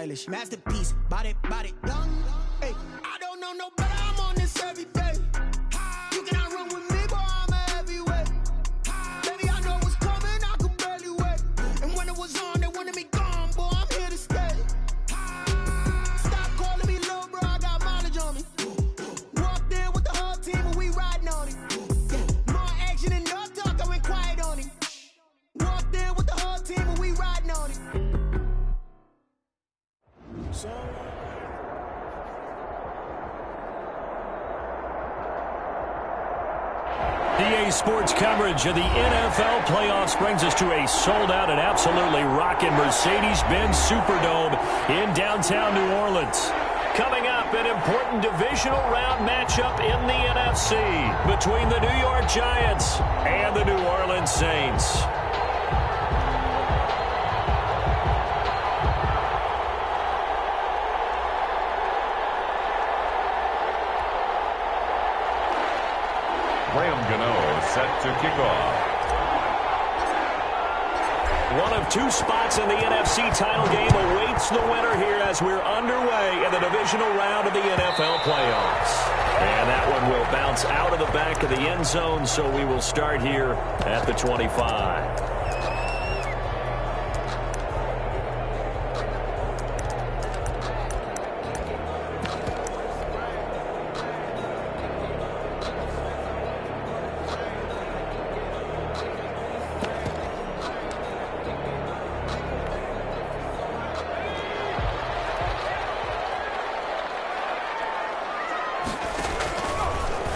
stylish. Masterpiece, body, young. Hey, I don't know no better, I'm on this every day. You cannot run with me, boy, I'm a heavyweight. Baby, I know what's coming, I could barely wait. And when it was on, they wanted me gone, boy, I'm here to stay. Stop calling me little bro, I got mileage on me. Walked in with the whole team and we riding on it. Yeah, more action and no talk, I went quiet on it. Walked in with the whole team and we riding on it. EA Sports coverage of the NFL playoffs brings us to a sold-out and absolutely rocking Mercedes-Benz Superdome in downtown New Orleans. Coming up, an important divisional round matchup in the NFC between the New York Giants and the New Orleans Saints. Set to kick off. One of two spots in the NFC title game awaits the winner here as we're underway in the divisional round of the NFL playoffs. And that one will bounce out of the back of the end zone, so we will start here at the 25.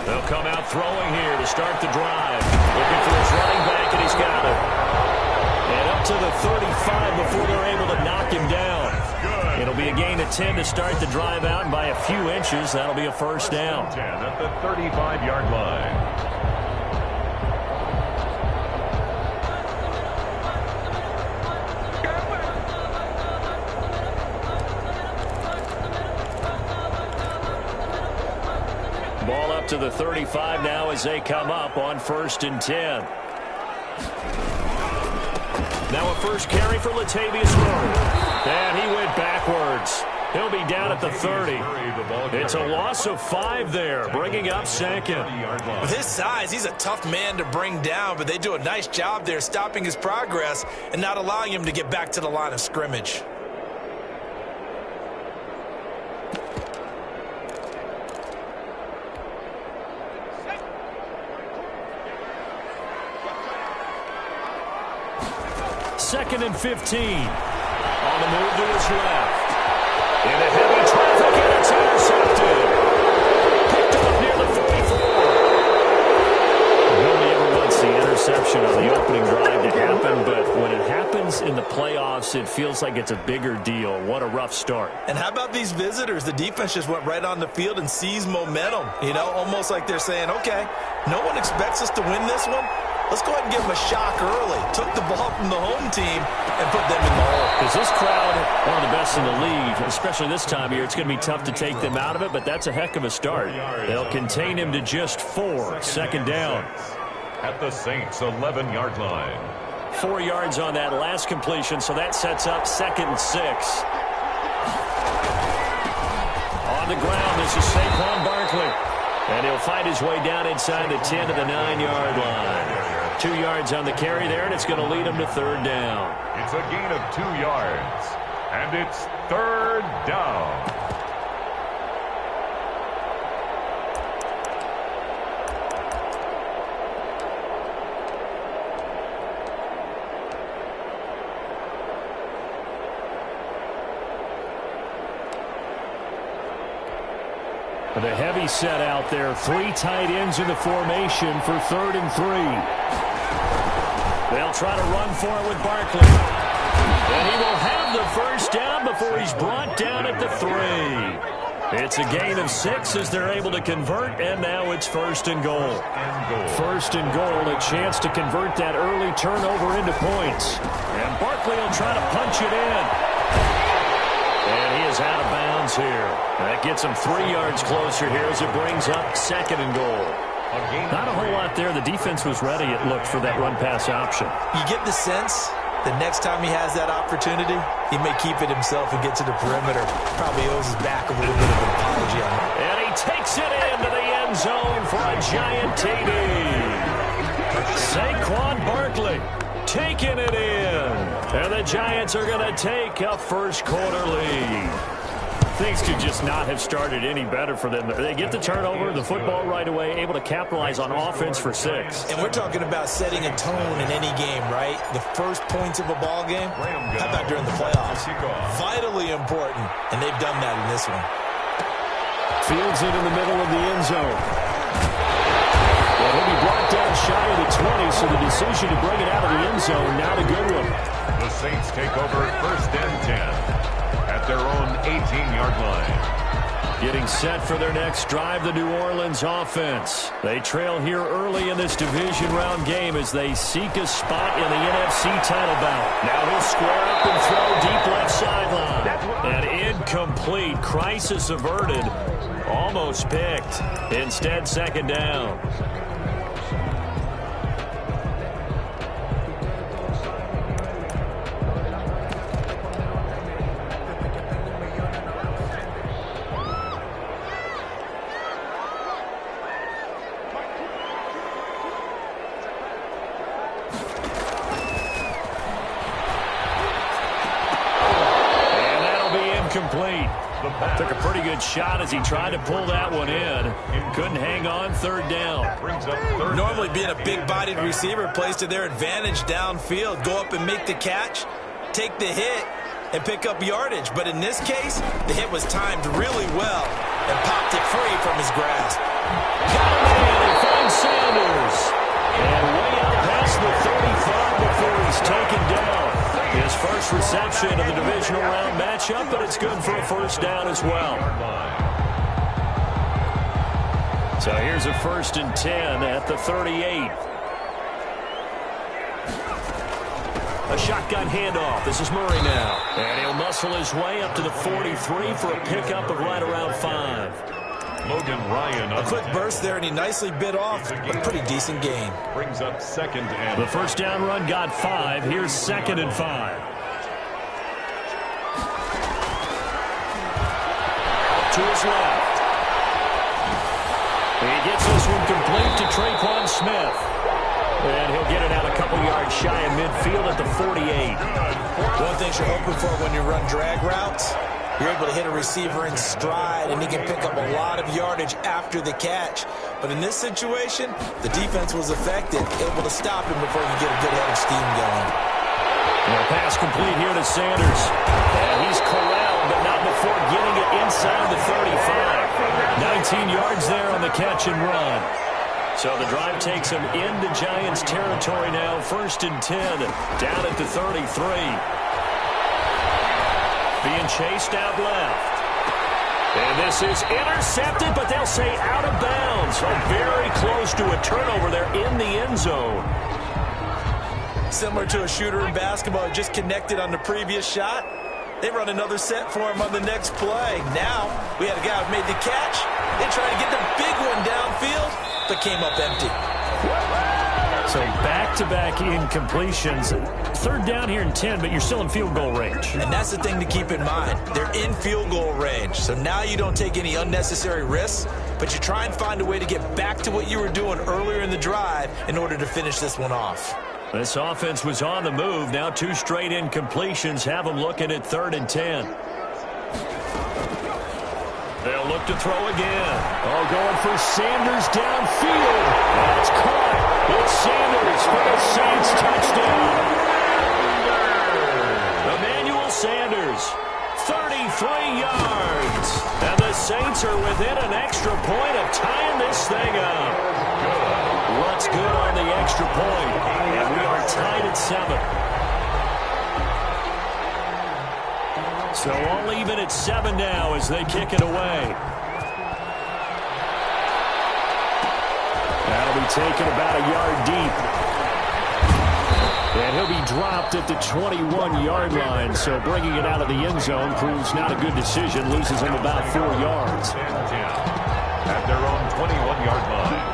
They'll come out throwing here to start the drive. Looking for his running back, and he's got it. And up to the 35 before they're able to knock him down. It'll be a gain of 10 to start the drive out, and by a few inches, that'll be a first down. 10 at the 35-yard line. Ball up to the 35 now as they come up on 1st and 10. Now a first carry for Latavius Murray. And he went backwards. He'll be down at the 30. It's a loss of 5 there, bringing up 2nd. With his size, he's a tough man to bring down, but they do a nice job there stopping his progress and not allowing him to get back to the line of scrimmage. Second and 15. On the move to his left. In a heavy traffic, and it's intercepted. Picked off near the 44. Nobody ever wants the interception on the opening drive to happen, but when it happens in the playoffs, it feels like it's a bigger deal. What a rough start. And how about these visitors? The defense just went right on the field and seized momentum. You know, almost like they're saying, okay, no one expects us to win this one. Let's go ahead and give them a shock early. Took the ball from the home team and put them in the hole. Because this crowd, one of the best in the league, especially this time of year, it's going to be tough to take them out of it, but that's a heck of a start. They'll contain him to just 4. Second down. At the Saints' 11-yard line. 4 yards on that last completion, so that sets up 2nd and 6. On the ground, this is Saquon Barkley. And he'll find his way down inside the 10 to the 9-yard line. 2 yards on the carry there, and it's going to lead him to 3rd down. It's a gain of 2 yards, and it's 3rd down. The heavy set out there. 3 tight ends in the formation for 3rd and 3. They'll try to run for it with Barkley. And he will have the first down before he's brought down at the 3. It's a gain of 6 as they're able to convert, and now it's 1st and goal. 1st and goal, a chance to convert that early turnover into points. And Barkley will try to punch it in. And he is out of bounds here. That gets him 3 yards closer here as it brings up 2nd and goal. Not a whole lot there. The defense was ready, it looked, for that run-pass option. You get the sense the next time he has that opportunity, he may keep it himself and get to the perimeter. Probably owes his back a little bit of an apology on that. And he takes it into the end zone for a giant TD. Saquon Barkley taking it in. And the Giants are going to take a first quarter lead. Things could just not have started any better for them. They get the turnover, the football right away, able to capitalize on offense for 6. And we're talking about setting a tone in any game, right? The first points of a ball game. How about during the playoffs? Vitally important, and they've done that in this one. Fields it in the middle of the end zone. Well, he'll be brought down shy of the 20, so the decision to bring it out of the end zone, not a good one. The Saints take over first and 10 at their own 18-yard line. Getting set for their next drive, the New Orleans offense. They trail here early in this division round game as they seek a spot in the NFC title bout. Now he'll square up and throw deep left sideline. And incomplete. Crisis averted. Almost picked. Instead, second down. Complete. Took a pretty good shot as he tried to pull that one in. Couldn't hang on, third down. Normally being a big-bodied receiver plays to their advantage downfield. Go up and make the catch, take the hit, and pick up yardage. But in this case, the hit was timed really well and popped it free from his grasp. Got him in and finds Sanders. And way out past the 35 before he's taken down. His first reception of the divisional round matchup, but it's good for a first down as well. So here's a first and 10 at the 38. A shotgun handoff. This is Murray now. And he'll muscle his way up to the 43 for a pickup of right around 5. Logan Ryan. A quick burst there, and he nicely bit off, but pretty decent gain. Brings up second and... The first down run got 5. Here's second and 5. To his left. He gets this one complete to Traquan Smith. And he'll get it out a couple yards shy of midfield at the 48. One thing you're hoping for when you run drag routes, you're able to hit a receiver in stride, and he can pick up a lot of yardage after the catch. But in this situation, the defense was effective, able to stop him before you get a good head of steam going. Well, pass complete here to Sanders. And he's corralled, but not before getting it inside the 35. 19 yards there on the catch and run. So the drive takes him into Giants territory now. First and 10, down at the 33. Being chased out left. And this is intercepted, but they'll say out of bounds. So very close to a turnover there in the end zone. Similar to a shooter in basketball, just connected on the previous shot. They run another set for him on the next play. Now, we had a guy who made the catch. They tried to get the big one downfield, but came up empty. So back-to-back incompletions. Third down here in 10, but you're still in field goal range. And that's the thing to keep in mind. They're in field goal range. So now you don't take any unnecessary risks, but you try and find a way to get back to what you were doing earlier in the drive in order to finish this one off. This offense was on the move. Now 2 straight incompletions have them looking at 3rd and 10. They'll look to throw again. Oh, going for Sanders downfield. That's caught. It's Sanders for the Saints touchdown. Emmanuel Sanders, 33 yards. And the Saints are within an extra point of tying this thing up. What's good on the extra point? And we are tied at 7. So all even at 7 now as they kick it away. That'll be taken about a yard deep. And he'll be dropped at the 21-yard line. So bringing it out of the end zone proves not a good decision. Loses him about 4 yards. At their own 21-yard line.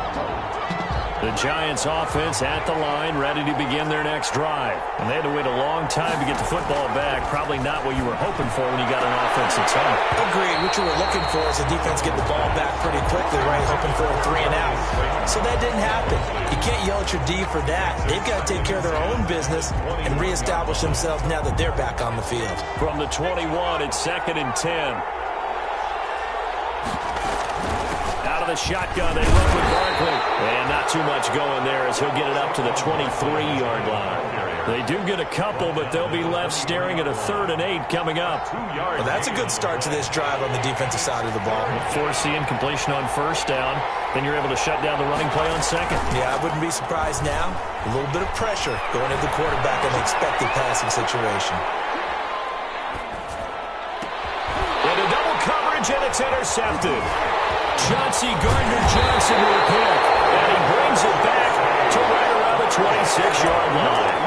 The Giants offense at the line, ready to begin their next drive. And they had to wait a long time to get the football back. Probably not what you were hoping for when you got an offense that's home. Agreed. What you were looking for is the defense get the ball back pretty quickly, right? Hoping for a 3 and out. So that didn't happen. You can't yell at your D for that. They've got to take care of their own business and reestablish themselves now that they're back on the field. From the 21, it's 2nd and 10. Out of the shotgun, they run with Barkley. And not too much going there as he'll get it up to the 23-yard line. They do get a couple, but they'll be left staring at a 3rd and 8 coming up. Well, that's a good start to this drive on the defensive side of the ball. Force the incompletion on 1st down. Then you're able to shut down the running play on 2nd. Yeah, I wouldn't be surprised now. A little bit of pressure going at the quarterback in the expected passing situation. Into double coverage, and it's intercepted. Chauncey Gardner-Johnson with a pick, and he brings it back to right around the 26-yard line.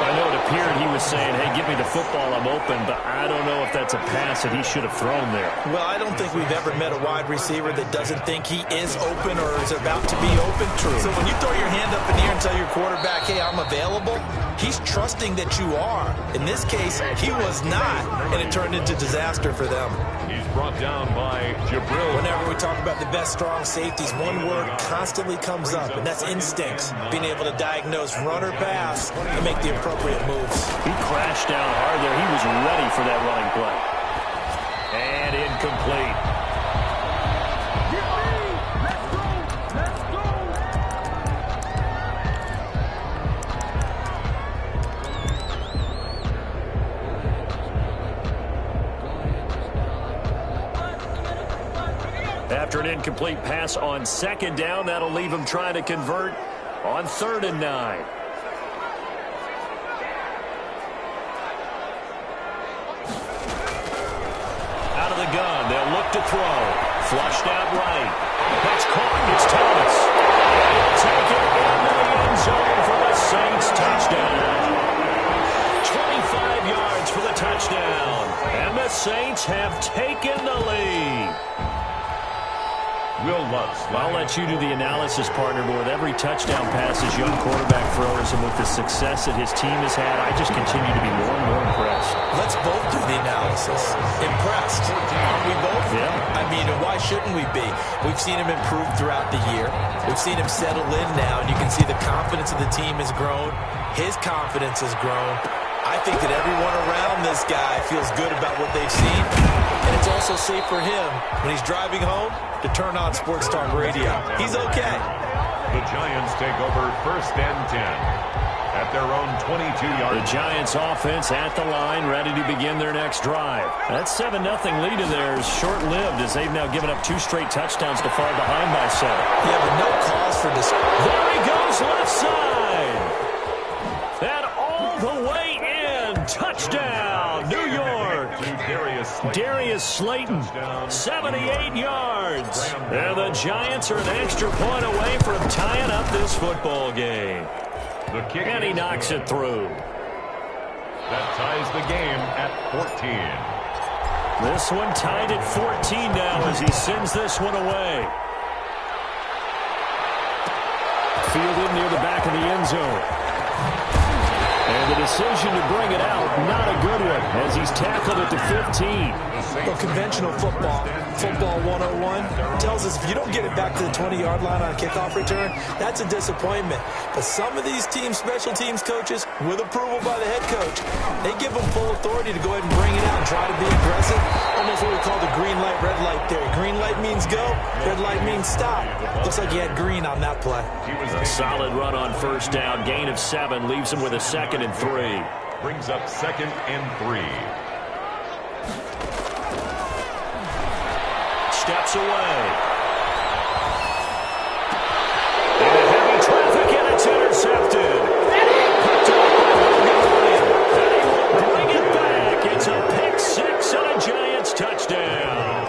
I know it appeared he was saying, hey, give me the football, I'm open, but I don't know if that's a pass that he should have thrown there. Well, I don't think we've ever met a wide receiver that doesn't think he is open or is about to be open. True. So when you throw your hand up in the air and tell your quarterback, hey, I'm available, he's trusting that you are. In this case, he was not, and it turned into disaster for them. He's brought down by Jabril. Whenever we talk about the best strong safeties, one word constantly comes up, and that's instincts. Being able to diagnose run or pass and make the appropriate moves. He crashed down hard there. He was ready for that running play. And incomplete. After an incomplete pass on 2nd down, that'll leave him trying to convert on 3rd and 9. Out of the gun, they'll look to throw. Flushed out right. That's caught. It's Thomas. He'll take it into the end zone for the Saints touchdown. 25 yards for the touchdown. And the Saints have taken the lead. Will Lutz. I'll let you do the analysis, partner, but with every touchdown pass his young quarterback throws and with the success that his team has had, I just continue to be more and more impressed. Let's both do the analysis. Impressed. Aren't we both? Yeah. I mean, and why shouldn't we be? We've seen him improve throughout the year. We've seen him settle in now, and you can see the confidence of the team has grown. His confidence has grown. I think that everyone around this guy feels good about what they've seen. And it's also safe for him when he's driving home to turn on Sports Talk Radio. He's okay. The Giants take over 1st and 10 at their own 22-yard. The Giants offense at the line, ready to begin their next drive. That 7-0 lead of theirs short-lived as they've now given up 2 straight touchdowns to fall behind by 7. Yeah, but no cause for this. There he goes, left side. And all the way in. Touchdown, New York. Darius Slayton, 78 yards. And the Giants are an extra point away from tying up this football game. And he knocks it through. That ties the game at 14. This one tied at 14 now as he sends this one away. Fielded near the back of the end zone. And the decision to bring it out, not a good one, as he's tackled at the 15. Well, conventional football 101, tells us if you don't get it back to the 20-yard line on a kickoff return, that's a disappointment. But some of these team special teams coaches, with approval by the head coach, they give them full authority to go ahead and bring it out and try to be aggressive. Almost what we call the green light, red light theory. Green light means go, red light means stop. Looks like he had green on that play. A solid run on 1st down, gain of 7, leaves him with a 2nd and 3. Brings up 2nd and 3. Steps away. Into heavy traffic, and it's intercepted. Picked up by Logan. And he will bring it back. It's a pick 6 and a Giants touchdown.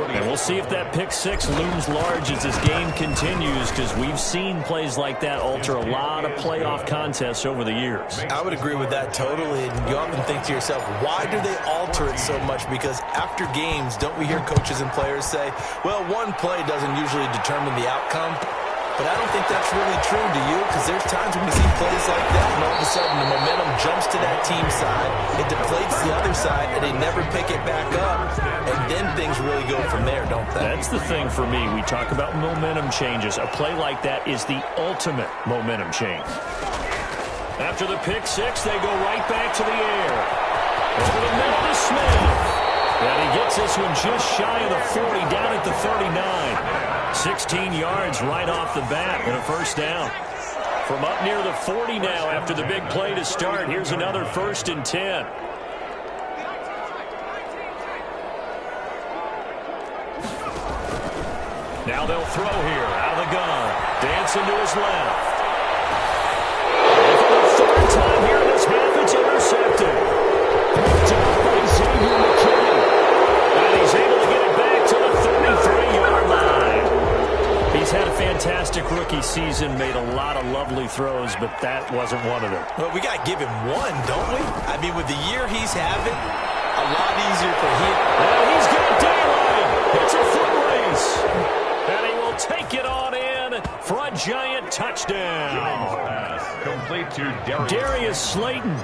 And we'll see if that pick 6 looms large as this game continues, because we've seen plays like that alter a lot of playoff contests over the years. I would agree with that totally, and you often think to yourself, why do they alter it so much? Because after games, don't we hear coaches and players say, well, one play doesn't usually determine the outcome? but I don't think that's really true, do you? Because there's times when we see plays like that, and all of a sudden the momentum jumps to that team side, it deflates the other side, and they never pick it back up, and then things really go from there, don't they? That's the thing for me. We talk about momentum changes. A play like that is the ultimate momentum change. After the pick six, they go right back to the air. Over the middle to Smith. And he gets this one just shy of the 40, down at the 39. 16 yards right off the bat and a first down. From up near the 40 now after the big play to start. Here's another 1st and 10. Now they'll throw here out of the gun. Dancing to his left. And for the 3rd time here in this half, it's intercepted. Picked up by Xavier McKinney. And he's able to get it back to the 33-yard line. He's had a fantastic rookie season, made a lot of lovely throws, but that wasn't one of them. Well, we got to give him one, don't we? I mean, with the year he's having, a lot easier for him. And he's got daylight. It's a foot race. And he will take it on in for a giant touchdown. Complete to Darius Slayton.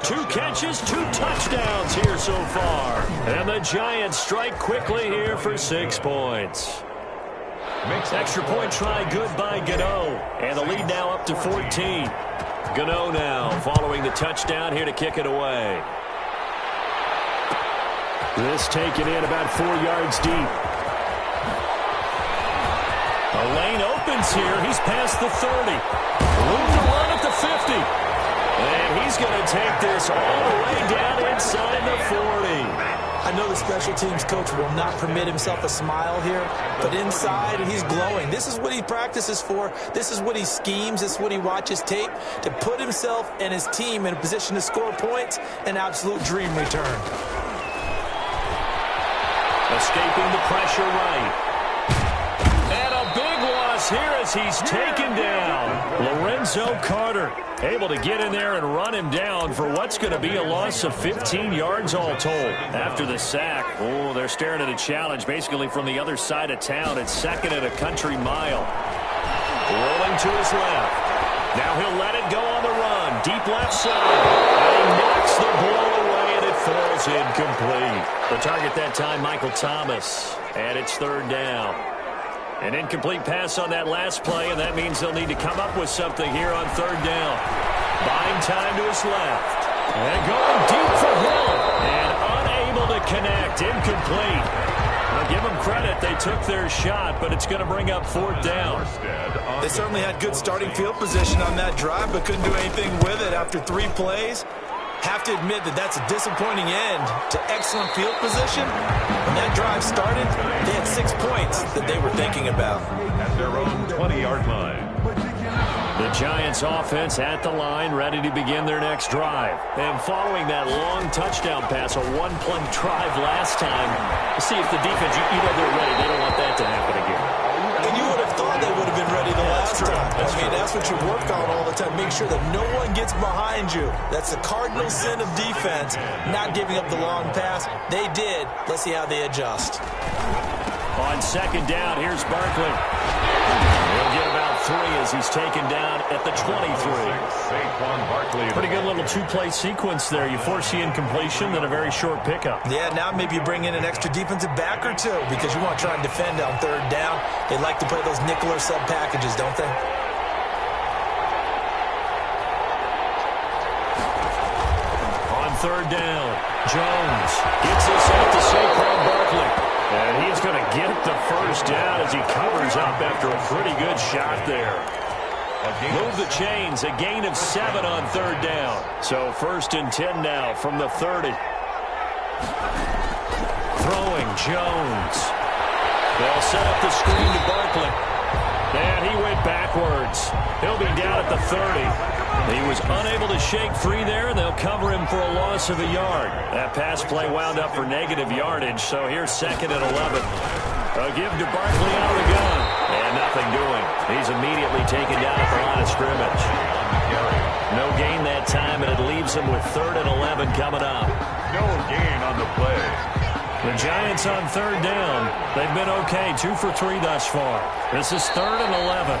2 catches, 2 touchdowns here so far. And the Giants strike quickly here for 6 points. Extra point try good by Gano. And the lead now up to 14. Gano now following the touchdown here to kick it away. This taken in about 4 yards deep. A lane opens here. He's past the 30. Room to run at the 50. And he's going to take this all the way down inside the 40. I know the special teams coach will not permit himself a smile here, but inside he's glowing. This is what he practices for. This is what he schemes. This is what he watches tape to put himself and his team in a position to score points. An absolute dream return. Escaping the pressure right. And a big loss here as he's taken down. Lorenzo Carter able to get in there and run him down for what's going to be a loss of 15 yards all told. After the sack, oh, they're staring at a challenge basically from the other side of town. It's 2nd and a country mile. Rolling to his left. Now he'll let it go on the run. Deep left side. And he knocks the ball away and it falls incomplete. The target that time, Michael Thomas. And it's 3rd down. An incomplete pass on that last play, and that means they'll need to come up with something here on 3rd down. Buying time to his left. And going deep for Hill. And unable to connect. Incomplete. I'll give them credit. They took their shot, but it's going to bring up 4th down. They certainly had good starting field position on that drive, but couldn't do anything with it after 3 plays. Have to admit that that's a disappointing end to excellent field position. When that drive started, they had 6 points that they were thinking about. At their own 20-yard line. The Giants offense at the line, ready to begin their next drive. And following that long touchdown pass, a 1-play drive last time, see if the defense, you know they're ready. They don't want that to happen again. And you would have thought they would have been ready the last time. That's what you work on all the time. Make sure that no one gets behind you. That's the cardinal sin of defense, not giving up the long pass. They did. Let's see how they adjust. On 2nd down, here's Barkley. He'll get about 3 as he's taken down at the 23. Pretty good little 2-play sequence there. You force the incompletion, then a very short pickup. Yeah, now maybe you bring in an extra defensive back or 2 because you want to try and defend on 3rd down. They like to play those nickel or sub packages, don't they? On 3rd down, Jones gets this out to Saquon Barkley. And he's going to get the first down as he covers up after a pretty good shot there. Move the chains, a gain of 7 on 3rd down. So 1st and 10 now from the 30. Throwing Jones. They'll set up the screen to Barkley. And he went backwards. He'll be down at the 30. He was unable to shake free there, and they'll cover him for a loss of a yard. That pass play wound up for negative yardage, so here's 2nd and 11. A give to Barkley out of the gun. And nothing doing. He's immediately taken down at the line of scrimmage. No gain that time, and it leaves him with 3rd and 11 coming up. No gain on the play. The Giants on 3rd down. They've been okay, 2 for 3 thus far. This is 3rd and 11.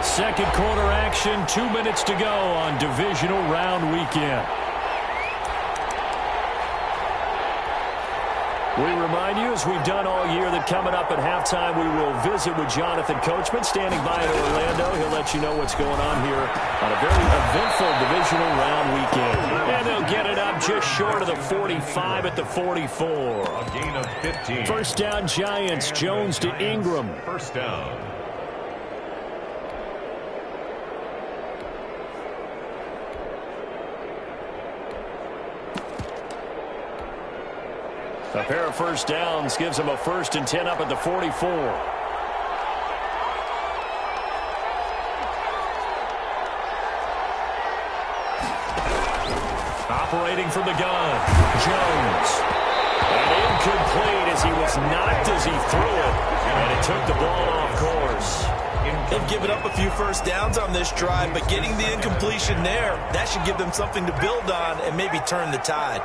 Second quarter action, 2 minutes to go on divisional round weekend. We remind you, as we've done all year, that coming up at halftime, we will visit with Jonathan Coachman, standing by in Orlando. He'll let you know what's going on here on a very eventful divisional round weekend. And they'll get it up just short of the 45 at the 44. A gain of 15. First down, Giants. Jones to Ingram. First down. A pair of first downs gives him a 1st and 10 up at the 44. Operating from the gun, Jones. And incomplete as he was knocked as he threw it. And it took the ball off course. They've given up a few first downs on this drive, but getting the incompletion there, that should give them something to build on and maybe turn the tide.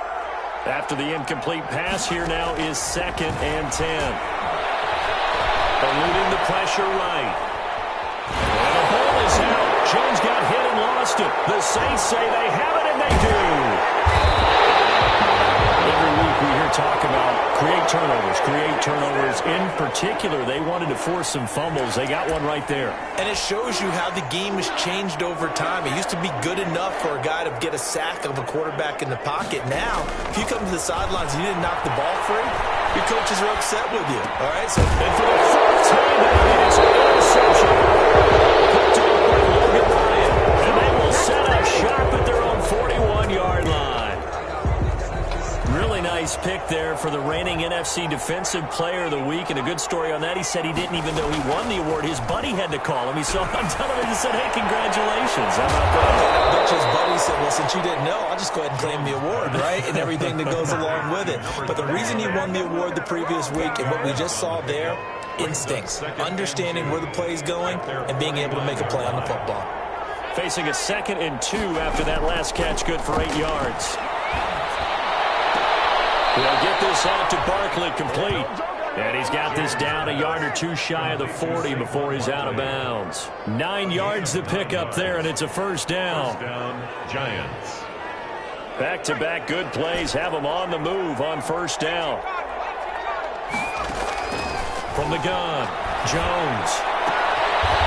After the incomplete pass, here now is 2nd and 10. Eluding the pressure right. And the ball is out. Jones got hit and lost it. The Saints say they have it, and they do. Every week we hear talk about create turnovers. In particular, they wanted to force some fumbles. They got one right there. And it shows you how the game has changed over time. It used to be good enough for a guy to get a sack of a quarterback in the pocket. Now, if you come to the sidelines and you didn't knock the ball free, your coaches are upset with you. All right, so and for the 4th time, it is an interception. Picked off by Logan Ryan. And they will set up shop at their own 41-yard line. Really nice pick there for the reigning NFC Defensive Player of the Week. And a good story on that. He said he didn't even know he won the award. His buddy had to call him. He saw him on television and said, hey, congratulations. How about that? I bet his buddy said, well, since you didn't know, I'll just go ahead and claim the award, right? And everything that goes along with it. But the reason he won the award the previous week and what we just saw there, instincts. Understanding where the play is going and being able to make a play on the football. Facing a 2nd and 2 after that last catch, good for 8 yards. They'll get this out to Barkley, complete. And he's got this down a yard or two shy of the 40 before he's out of bounds. 9 yards to pick up there, and it's a first down. First down, Giants. Back-to-back good plays have them on the move on first down. From the gun, Jones.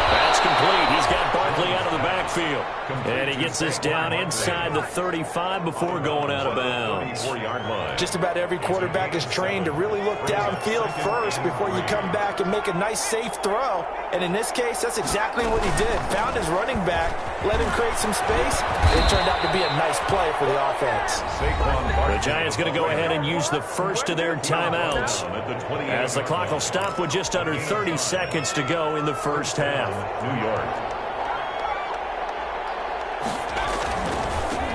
That's complete. He's got Barkley out of the backfield. And he gets this down inside the 35 before going out of bounds. Just about every quarterback is trained to really look downfield first before you come back and make a nice, safe throw. And in this case, that's exactly what he did. Found his running back, let him create some space. It turned out to be a nice play for the offense. The Giants going to go ahead and use the first of their timeouts as the clock will stop with just under 30 seconds to go in the first half. New York.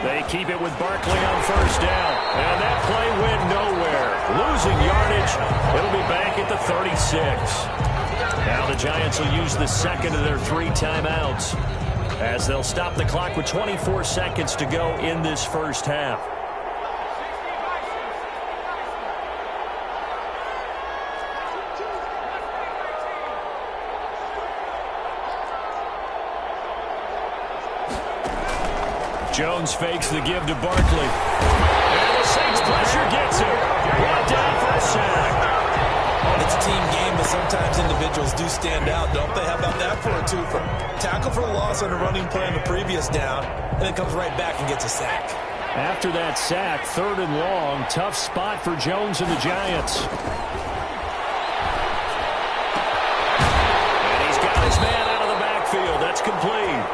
They keep it with Barkley on first down. And that play went nowhere. Losing yardage. It'll be back at the 36. Now the Giants will use the second of their 3 timeouts as they'll stop the clock with 24 seconds to go in this first half. Jones fakes the give to Barkley. And the Saints pressure gets him. Brought down for a sack. It's a team game, but sometimes individuals do stand out, don't they? How about that for a twofer? Tackle for a loss on a running play on the previous down, and then comes right back and gets a sack. After that sack, 3rd and long, tough spot for Jones and the Giants. And he's got his man out of the backfield. That's complete.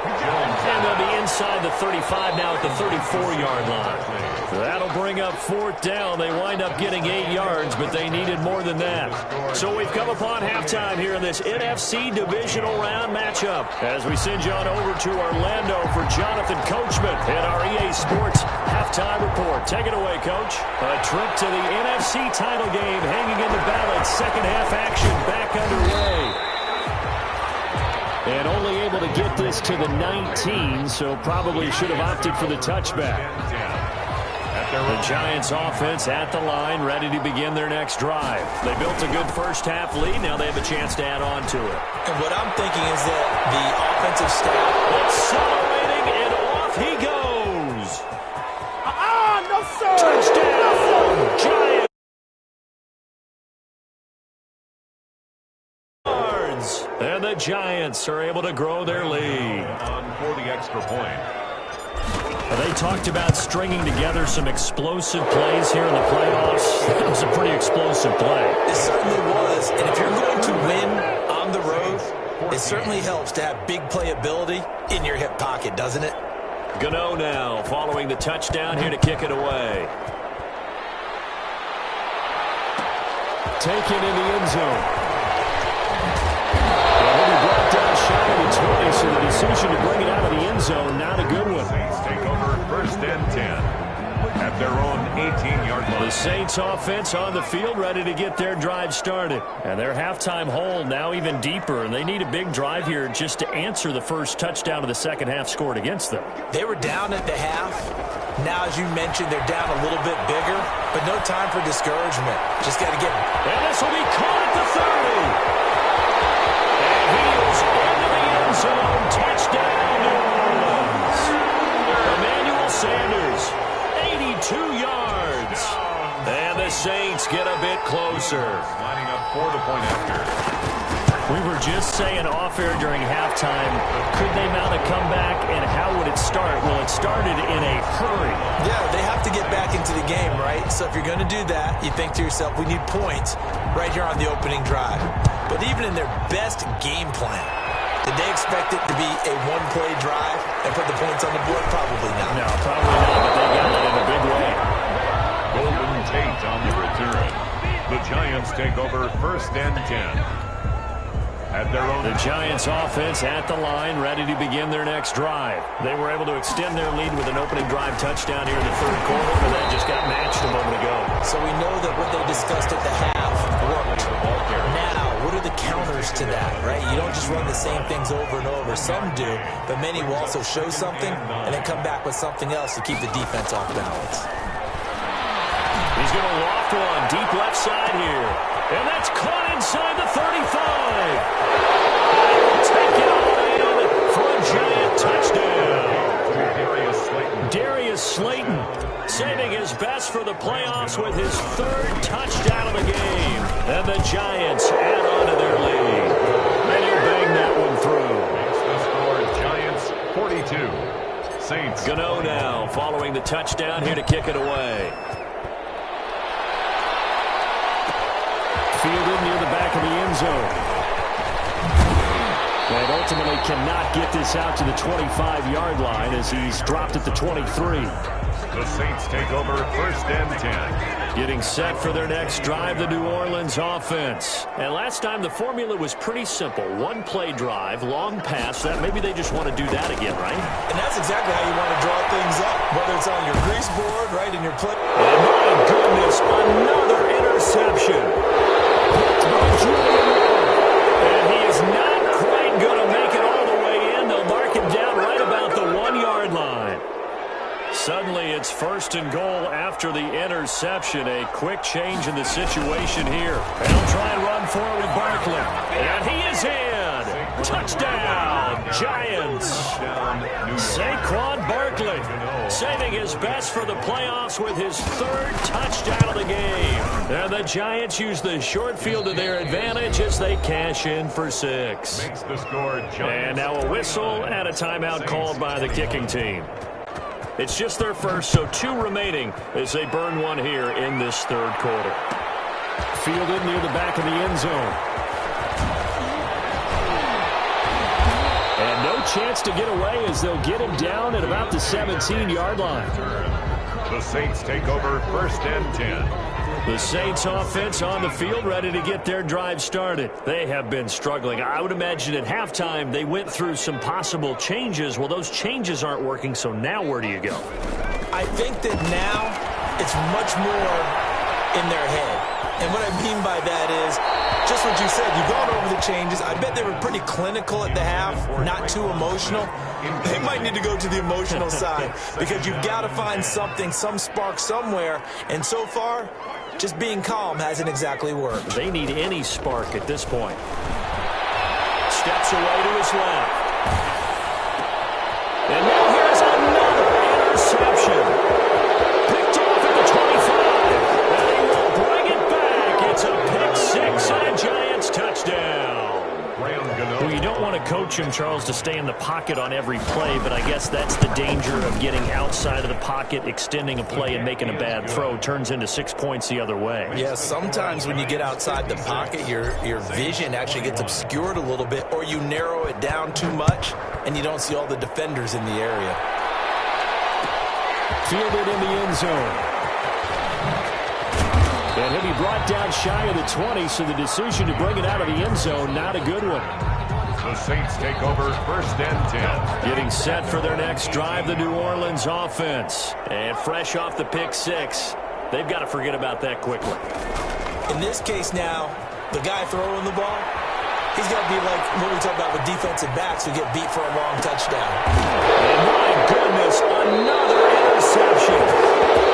And they'll be inside the 35 now at the 34-yard line. That'll bring up 4th down. They wind up getting 8 yards, but they needed more than that. So we've come upon halftime here in this NFC divisional round matchup as we send you on over to Orlando for Jonathan Coachman and our EA Sports halftime report. Take it away, Coach. A trip to the NFC title game hanging in the balance. Second half action back underway. And only able to get this to the 19, so probably should have opted for the touchback. At The Giants offense at the line, ready to begin their next drive. They built a good first-half lead. Now they have a chance to add on to it. And what I'm thinking is that the offensive staff accelerating, and off he goes. No, sir. Touchdown, no, sir. Giants. And the Giants are able to grow their lead. On for the extra point. They talked about stringing together some explosive plays here in the playoffs. That was a pretty explosive play. It certainly was. And if you're going to win on the road, it certainly helps to have big playability in your hip pocket, doesn't it? Gano now following the touchdown here to kick it away. Taken in the end zone. Brought down shy of the 20, so the decision to bring it out of the end zone, not a good one. Saints take over first and 10 at their own 18-yard line. The Saints offense on the field, ready to get their drive started. And their halftime hole now even deeper, and they need a big drive here just to answer the first touchdown of the second half scored against them. They were down at the half. Now, as you mentioned, they're down a little bit bigger, but no time for discouragement. Just got to get... And this will be caught at the 30. Heels into the end zone. Touchdown, New Orleans. Emmanuel Sanders, 82 yards. And the Saints get a bit closer. Lining up for the point after. We were just saying off-air during halftime, could they mount a comeback, and how would it start? Well, it started in a hurry. Yeah, they have to get back into the game, right? So if you're going to do that, you think to yourself, we need points right here on the opening drive. But even in their best game plan, did they expect it to be a one-play drive and put the points on the board? Probably not. No, probably not, but they got it in a big way. Golden Tate on the return. The Giants take over first and 10. At their own. The Giants offense at the line, ready to begin their next drive. They were able to extend their lead with an opening drive touchdown here in the third quarter, but that just got matched a moment ago. So we know that what they discussed at the half worked. Now, what are the counters to that, right? You don't just run the same things over and over. Some do, but many will also show something and then come back with something else to keep the defense off balance. He's going to loft one deep left side here. And that's caught inside the 35. Take it away for a Giant touchdown. Darius Slayton saving his best for the playoffs with his third touchdown of the game. And the Giants add on to their lead. And he'll bang that one through. Makes the score Giants 42. Saints. Gano now following the touchdown here to kick it away. Fielded near the back of the end zone. And ultimately cannot get this out to the 25-yard line as he's dropped at the 23. The Saints take over first and 10. Getting set for their next drive, the New Orleans offense. And last time the formula was pretty simple. One-play drive, long pass. That maybe they just want to do that again, right? And that's exactly how you want to draw things up, whether it's on your grease board, right, in your play. And my goodness, another interception. And he is not quite going to make it all the way in. They'll mark him down right about the 1-yard line. Suddenly it's first and goal after the interception. A quick change in the situation here. And he'll try and run forward with Barkley. And he is in. Touchdown, Giants. Saquon Barkley saving his best for the playoffs with his third touchdown of the game. And the Giants use the short field to their advantage as they cash in for 6. Makes the score Giants. And now a whistle and a timeout called by the kicking team. It's just their first, so 2 remaining as they burn one here in this third quarter. Fielded near the back of the end zone. And no chance to get away as they'll get him down at about the 17-yard line. The Saints take over first and 10. The Saints offense on the field ready to get their drive started. They have been struggling. I would imagine at halftime they went through some possible changes. Well, those changes aren't working, so now where do you go? I think that now it's much more in their head. And what I mean by that is just what you said. You've gone over the changes. I bet they were pretty clinical at the half, not too emotional. They might need to go to the emotional side because you've got to find something, some spark somewhere. And so far, just being calm hasn't exactly worked. They need any spark at this point. Steps away to his left. And now here's another interception. Picked off at the 25. And he will bring it back. It's a pick six and a Giants touchdown. Well, you don't want to coach him, Charles, to stay in the pocket on every play, but I guess that's the danger of getting outside of the pocket, extending a play, and making a bad throw. Turns into 6 points the other way. Yeah, sometimes when you get outside the pocket, your vision actually gets obscured a little bit, or you narrow it down too much, and you don't see all the defenders in the area. Fielded in the end zone. And he'll be brought down shy of the 20, so the decision to bring it out of the end zone, not a good one. The Saints take over first and 10. Getting set for their next drive, the New Orleans offense. And fresh off the pick six, they've got to forget about that quickly. In this case now, the guy throwing the ball, he's got to be like what we talk about with defensive backs who get beat for a long touchdown. And my goodness, another interception.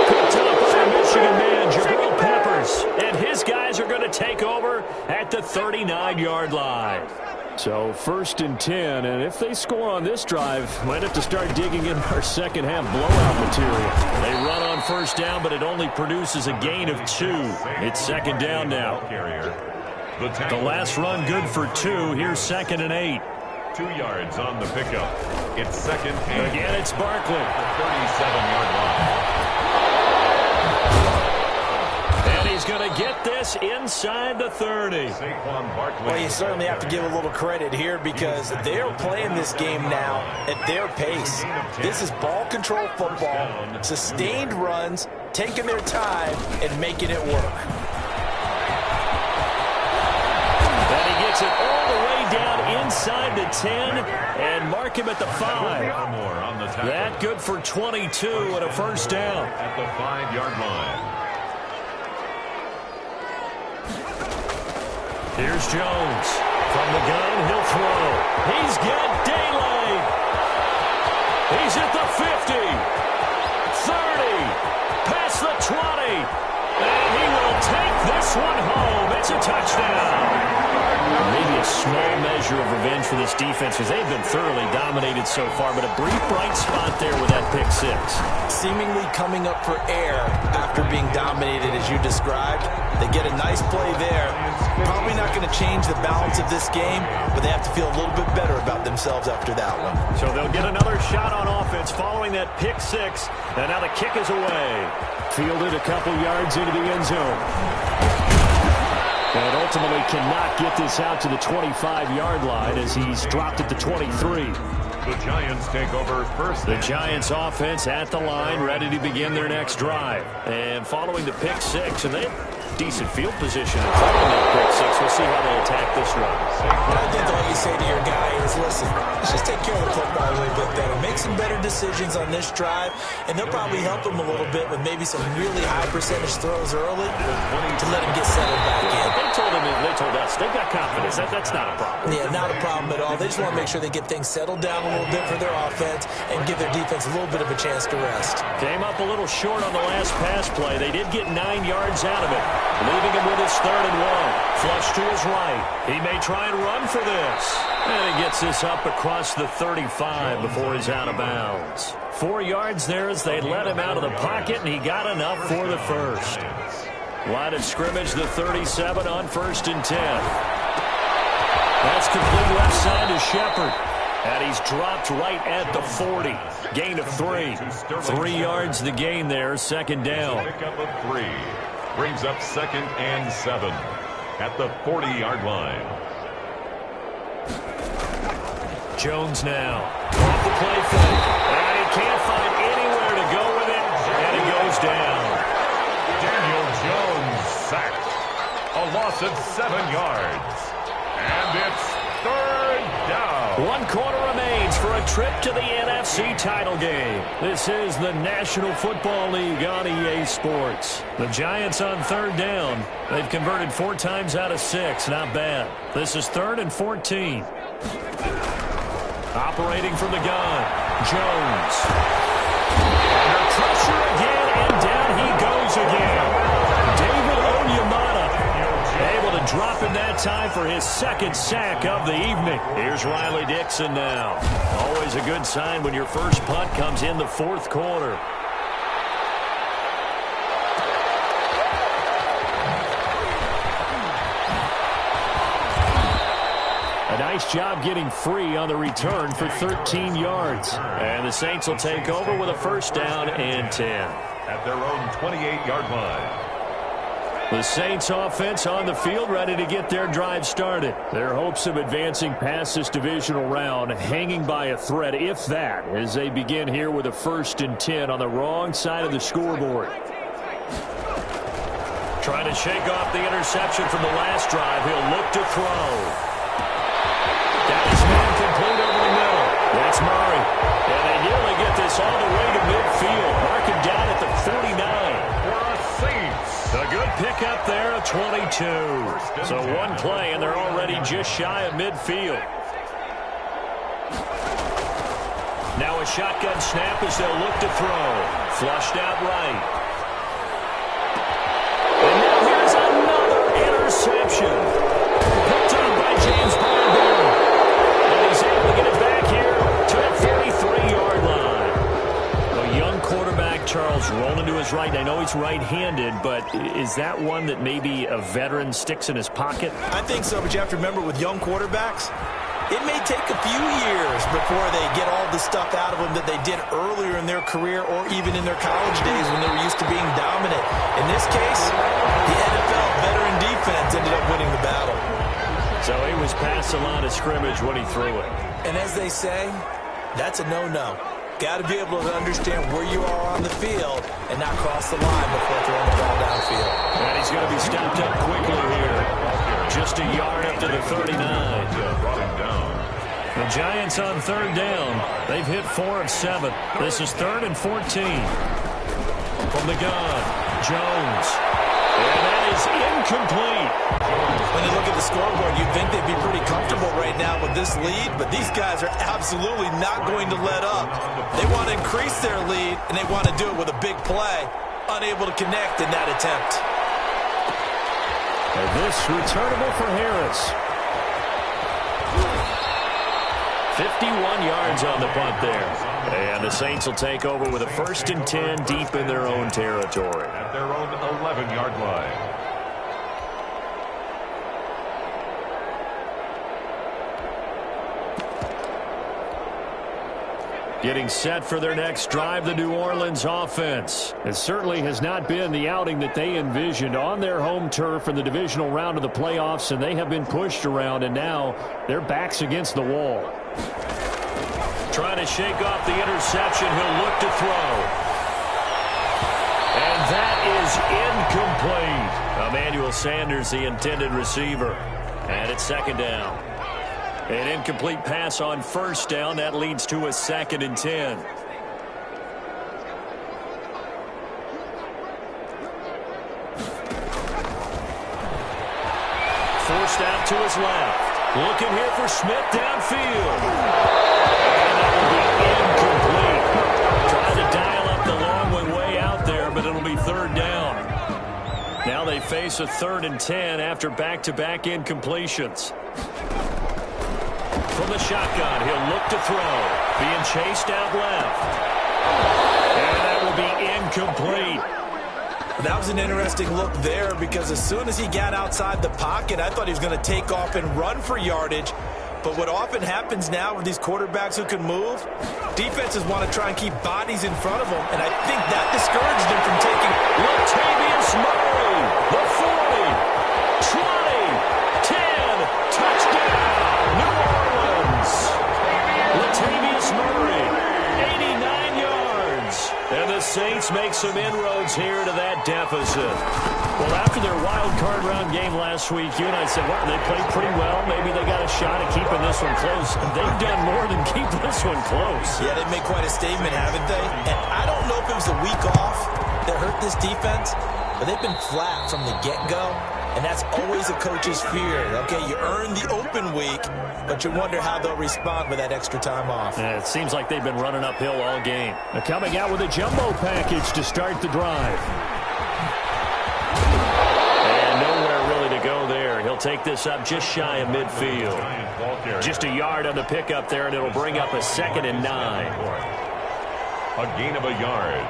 Picked up by Michigan man, Jabril Peppers. And his guys are going to take over at the 39-yard line. So first and 10, and if they score on this drive, might have to start digging in our second half blowout material. They run on first down, but it only produces a gain of 2. It's second down now. The last run good for 2. Here's second and 8. 2 yards on the pickup. It's second and again, it's Barkley. 37-yard line. And he's going to get this inside the 30. Well, you certainly have to give a little credit here because they're playing this game now at their pace. This is ball control football, sustained runs, taking their time, and making it work. And he gets it all the way down inside the 10 and mark him at the 5. That good for 22 and a first down. At the 5-yard line. Here's Jones. From the gun, he'll throw. He's got daylight. He's at the 50. 30. Past the 20. And he will take this one home. It's a touchdown. Maybe a small measure of revenge for this defense because they've been thoroughly dominated so far, but a brief bright spot there with that pick six. Seemingly coming up for air after being dominated as you described. They get a nice play there. Probably not going to change the balance of this game, but they have to feel a little bit better about themselves after that one. So they'll get another shot on offense following that pick six, and now the kick is away. Fielded a couple yards into the end zone. And ultimately cannot get this out to the 25-yard line as he's dropped at the 23. The Giants take over first. The Giants offense at the line, ready to begin their next drive. And following the pick six, and they have decent field position in front of that pick six. We'll see how they attack this run. I think all you say to your guy is, listen, let's just take care of the football a little bit better. Make some better decisions on this drive, and they'll probably help him a little bit with maybe some really high percentage throws early to let him get settled back in. They told us they've got confidence. That's not a problem. Yeah, not a problem at all. They just want to make sure they get things settled down a little bit for their offense and give their defense a little bit of a chance to rest. Came up a little short on the last pass play. They did get 9 yards out of it, leaving him with his third and 1. Flush to his right. He may try and run for this. And he gets this up across the 35 before he's out of bounds. 4 yards there as they let him out of the pocket, and he got enough for the first. Line of scrimmage, the 37 on first and 10. That's complete left side to Shepard. And he's dropped right at the 40. Gain of 3. 3 yards the gain there, second down. Pickup of 3. Brings up second and 7 at the 40-yard line. Jones now. Off the play fake. And he can't find anywhere to go with it. And it goes down. Daniel Jones sacked. A loss of 7 yards. And it's third down. 1 quarter remains for a trip to the NFC title game. This is the National Football League on EA Sports. The Giants on 3rd down. They've converted 4 times out of 6. Not bad. This is 3rd and 14. Operating from the gun, Jones. Under pressure again, and down he goes again. David Onyemata able to drop him that time for his 2nd sack of the evening. Here's Riley Dixon now. Always a good sign when your first punt comes in the 4th quarter. A nice job getting free on the return for 13 yards. And the Saints will take over with a 1st down and 10. At their own 28-yard line. The Saints offense on the field, ready to get their drive started. Their hopes of advancing past this divisional round hanging by a thread, if that, as they begin here with a 1st and 10 on the wrong side of the scoreboard. Trying to shake off the interception from the last drive. He'll look to throw. That is not complete over the middle. That's Murray. And they nearly get this all the way to midfield. Mark him down at the 49. A good pickup there of 22. So 1 play, and they're already just shy of midfield. Now a shotgun snap as they'll look to throw. Flushed out right. And now here's another interception. Picked up by James Barber. And he's able to get it back here to the 33-yard line. A young quarterback, Charles, rolling to his right. I know he's right-handed, but is that one that maybe a veteran sticks in his pocket? I think so, but you have to remember with young quarterbacks, it may take a few years before they get all the stuff out of them that they did earlier in their career or even in their college days when they were used to being dominant. In this case, the NFL veteran defense ended up winning the battle. So he was past the line of scrimmage when he threw it. And as they say, that's a no-no. Got to be able to understand where you are on the field and not cross the line before throwing the ball downfield. And he's going to be stopped up quickly here. Just a yard up to the 39. The Giants on 3rd down. They've hit 4 of 7. This is 3rd and 14. From the gun, Jones. And that is incomplete. When you look at the scoreboard, you'd think they'd be pretty comfortable right now with this lead, but these guys are absolutely not going to let up. They want to increase their lead, and they want to do it with a big play. Unable to connect in that attempt. And this returnable for Harris. 51 yards on the punt there. And the Saints will take over with a 1st and 10 deep in their own territory. At their own 11-yard line. Getting set for their next drive, the New Orleans offense. It certainly has not been the outing that they envisioned on their home turf in the divisional round of the playoffs, and they have been pushed around, and now their backs against the wall. Trying to shake off the interception. He'll look to throw. And that is incomplete. Emmanuel Sanders, the intended receiver. And it's 2nd down. An incomplete pass on 1st down. That leads to a 2nd and 10. Forced out to his left. Looking here for Smith downfield. And that will be incomplete. Trying to dial up the long way out there, but it'll be 3rd down. Now they face a 3rd and 10 after back-to-back incompletions. From the shotgun, he'll look to throw. Being chased out left. And that will be incomplete. That was an interesting look there because as soon as he got outside the pocket, I thought he was going to take off and run for yardage. But what often happens now with these quarterbacks who can move, defenses want to try and keep bodies in front of them, and I think that discouraged him from taking Latavius Murray, the 40, 20, 10, touchdown, New Orleans. Latavius Murray, 89 yards. And the Saints Giants make some inroads here to that deficit. Well, after their wild card round game last week, you and I said, well, they played pretty well. Maybe they got a shot at keeping this one close. They've done more than keep this one close. Yeah, they've made quite a statement, haven't they? And I don't know if it was the week off that hurt this defense, but they've been flat from the get-go. And that's always a coach's fear. Okay, you earn the open week, but you wonder how they'll respond with that extra time off. Yeah, it seems like they've been running uphill all game. They're coming out with a jumbo package to start the drive. And nowhere really to go there. He'll take this up just shy of midfield. Just a yard on the pickup there, and it'll bring up a 2nd and 9. A gain of a yard.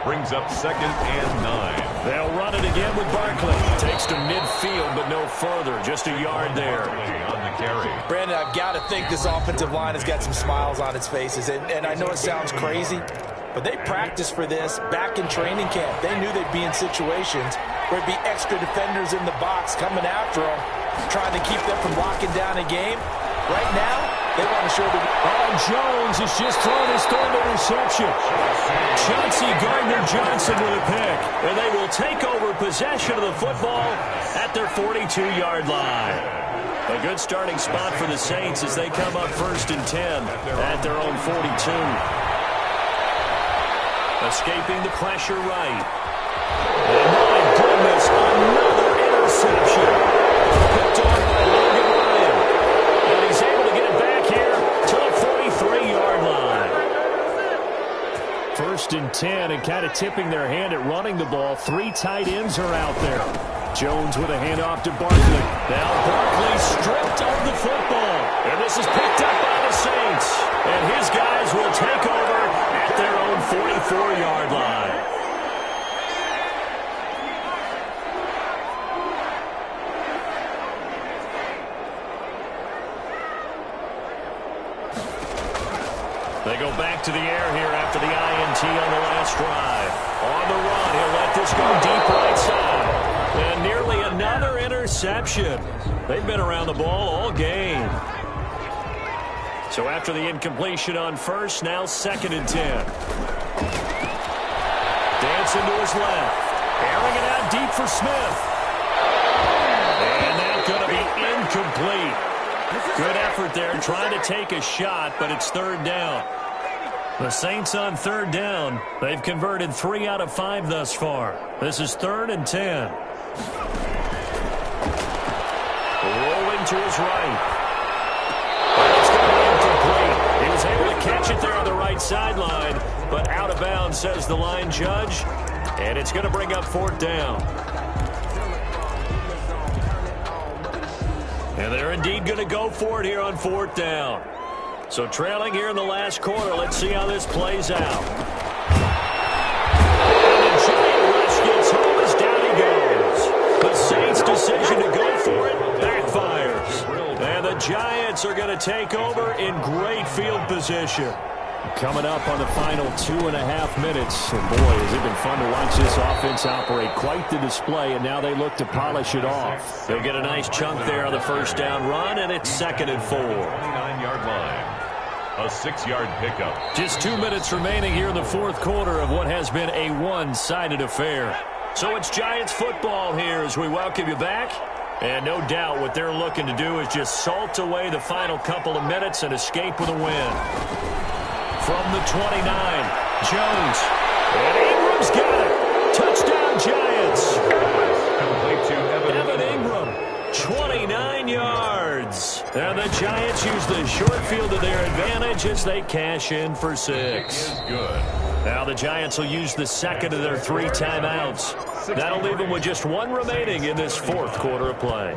Brings up 2nd and 9. They'll run it again with Barkley. Takes to midfield, but no further. Just a yard there. On the carry. Brandon, I've got to think this offensive line has got some smiles on its faces. And I know it sounds crazy, but they practiced for this back in training camp. They knew they'd be in situations where it'd be extra defenders in the box coming after them, trying to keep them from locking down a game. Right now, they want to show the... Jones has just thrown his 3rd interception. Chauncey Gardner-Johnson with a pick. And they will take over possession of the football at their 42-yard line. A good starting spot for the Saints as they come up 1st and 10 at their own 42. Escaping the pressure right. And my goodness, another interception. Picked off by Logan Ryan. And he's able to get it back here to the 43-yard line. 1st and 10, and kind of tipping their hand at running the ball. 3 tight ends are out there. Jones with a handoff to Barkley. Now Barkley stripped of the football. And this is picked up by the Saints. And his guys will take over at their own 44-yard line. They go back to the air here after the INT on the last drive. On the run, he'll let this go deep right side. And nearly another interception. They've been around the ball all game. So after the incompletion on 1st, now 2nd and 10. Dancing to his left. Airing it out deep for Smith. And that's going to be incomplete. Good effort there trying to take a shot, but it's 3rd down. The Saints on 3rd down. They've converted 3 out of 5 thus far. This is 3rd and 10. Rolling to his right. And it's going to be incomplete. He was able to catch it there on the right sideline, but out of bounds, says the line judge. And it's going to bring up 4th down. And they're indeed going to go for it here on 4th down. So trailing here in the last quarter, let's see how this plays out. And the giant rush gets home as down he goes. The Saints' decision to go for it backfires. And the Giants are going to take over in great field position. Coming up on the final 2.5 minutes. And boy, has it been fun to watch this offense operate. Quite the display, and now they look to polish it off. They'll get a nice chunk there on the 1st down run, and it's 2nd and 4. 29-yard line. A 6-yard pickup. Just 2 minutes remaining here in the 4th quarter of what has been a one-sided affair. So it's Giants football here as we welcome you back. And no doubt what they're looking to do is just salt away the final couple of minutes and escape with a win. From the 29, Jones. And Ingram's got it. Touchdown, Giants. Complete to Evan Ingram, 29 yards. And the Giants use the short field to their advantage as they cash in for 6. Good. Now the Giants will use the 2nd of their 3 timeouts. That'll leave them with just 1 remaining in this 4th quarter of play.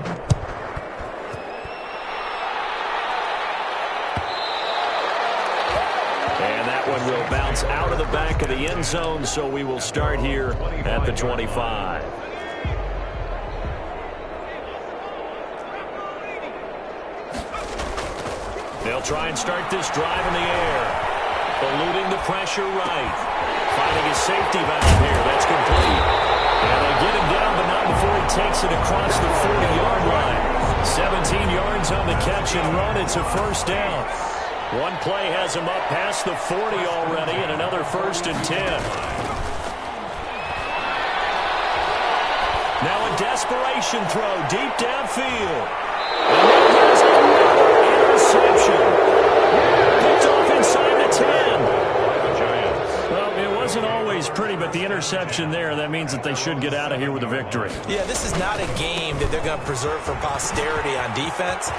And that one will bounce out of the back of the end zone, so we will start here at the 25. They'll try and start this drive in the air. Eluding the pressure right. Finding his safety valve here. That's complete. And they get him down, but not before he takes it across the 40-yard line. 17 yards on the catch and run. It's a 1st down. One play has him up past the 40 already, and another 1st and 10. desperation throw deep downfield. And now here's another interception. Picked off inside the 10. Well, it wasn't always pretty, but the interception there, that means that they should get out of here with a victory. Yeah, this is not a game that they're going to preserve for posterity on defense,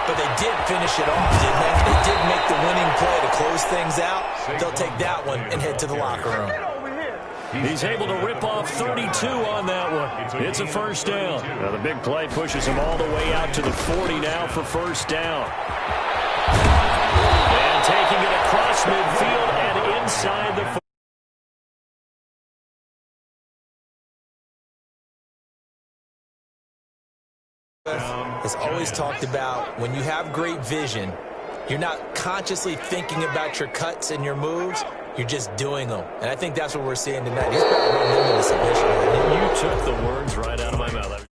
but they did finish it off, didn't they? They did make the winning play to close things out. They'll take that one and head to the locker room. He's able to rip off 32 on that one. It's a first down. Now the big play pushes him all the way out to the 40 now for first down. And taking it across midfield and inside the 40. Has always talked about when you have great vision, you're not consciously thinking about your cuts and your moves. You're just doing them. And I think that's what we're seeing tonight. He's got to run them into submission. You took the words right out of my mouth.